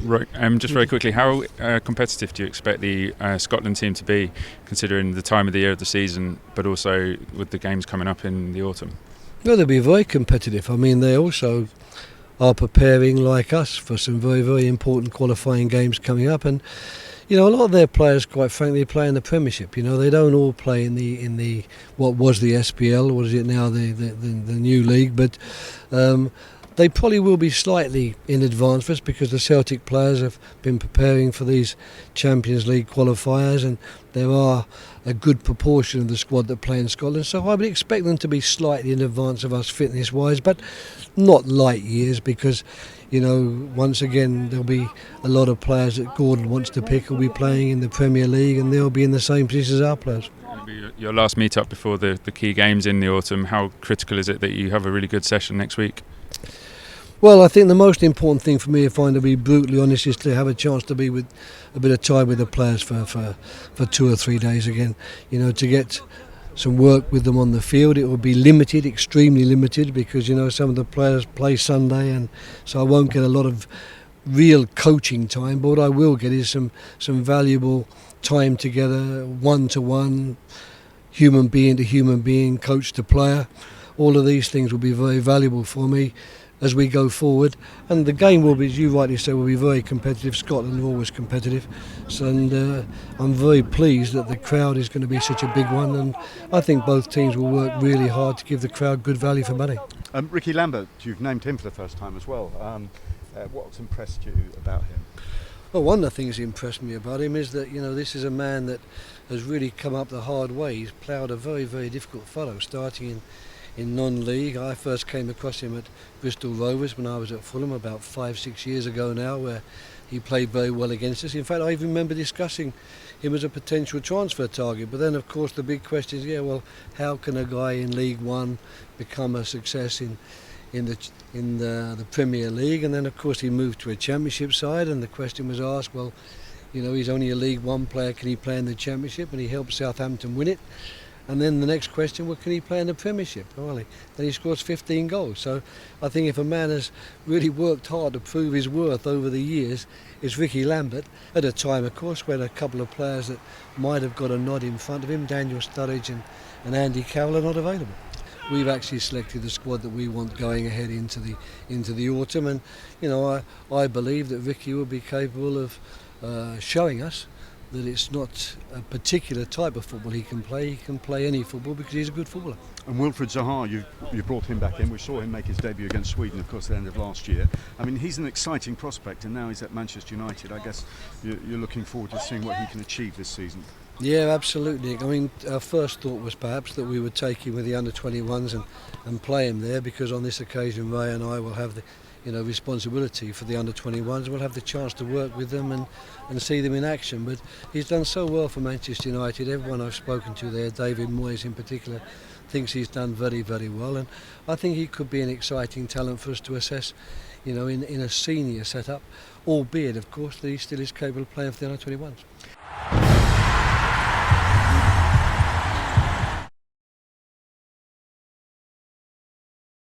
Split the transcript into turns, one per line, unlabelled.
Right. Just very quickly, how competitive do you expect the Scotland team to be, considering the time of the year of the season, but also with the games coming up in the autumn?
Well, they'll be very competitive. I mean, they also are preparing, like us, for some very, very important qualifying games coming up. And a lot of their players, quite frankly, play in the Premiership. They don't all play in the what was the SPL, what is it now, the new league. But they probably will be slightly in advance of us because the Celtic players have been preparing for these Champions League qualifiers, and there are a good proportion of the squad that play in Scotland. So I would expect them to be slightly in advance of us fitness-wise, but not light years because, once again, there'll be a lot of players that Gordon wants to pick will be playing in the Premier League, and they'll be in the same position as our players.
It'll be your last meet-up before the key games in the autumn. How critical is it that you have a really good session next week?
Well, I think the most important thing for me, if I'm to be brutally honest, is to have a chance to be with a bit of time with the players for 2 or 3 days again. To get some work with them on the field. It will be limited, extremely limited, because some of the players play Sunday, and so I won't get a lot of real coaching time. But what I will get is some valuable time together, one-to-one, human being to human being, coach to player. All of these things will be very valuable for me as we go forward, and the game will be, as you rightly say, will be very competitive. Scotland are always competitive, and I'm very pleased that the crowd is going to be such a big one, and I think both teams will work really hard to give the crowd good value for money.
Ricky Lambert, you've named him for the first time as well. What's impressed you about him?
Well, one of the things that impressed me about him is that this is a man that has really come up the hard way. He's ploughed a very, very difficult furrow, starting in non-league. I first came across him at Bristol Rovers when I was at Fulham about 5-6 years ago now, where he played very well against us. In fact, I even remember discussing him as a potential transfer target. But then, of course, the big question is, how can a guy in League One become a success in the Premier League? And then, of course, he moved to a Championship side, and the question was asked, he's only a League One player, can he play in the Championship? And he helped Southampton win it. And then the next question, can he play in the Premiership? Then he scores 15 goals. So I think if a man has really worked hard to prove his worth over the years, it's Ricky Lambert. At a time, of course, when a couple of players that might have got a nod in front of him, Daniel Sturridge and Andy Carroll, are not available. We've actually selected the squad that we want going ahead into the autumn, and I believe that Ricky will be capable of showing us that it's not a particular type of football he can play. He can play any football because he's a good footballer.
And Wilfried Zaha, you brought him back in. We saw him make his debut against Sweden, of course, at the end of last year. I mean, he's an exciting prospect, and now he's at Manchester United. I guess you're looking forward to seeing what he can achieve this season.
Yeah, absolutely. I mean, our first thought was perhaps that we would take him with the under-21s and play him there, because on this occasion Ray and I will have the responsibility for the under-21s. We'll have the chance to work with them and see them in action. But he's done so well for Manchester United. Everyone I've spoken to there, David Moyes in particular, thinks he's done very, very well. And I think he could be an exciting talent for us to assess, in a senior setup, albeit, of course, that he still is capable of playing for the under-21s.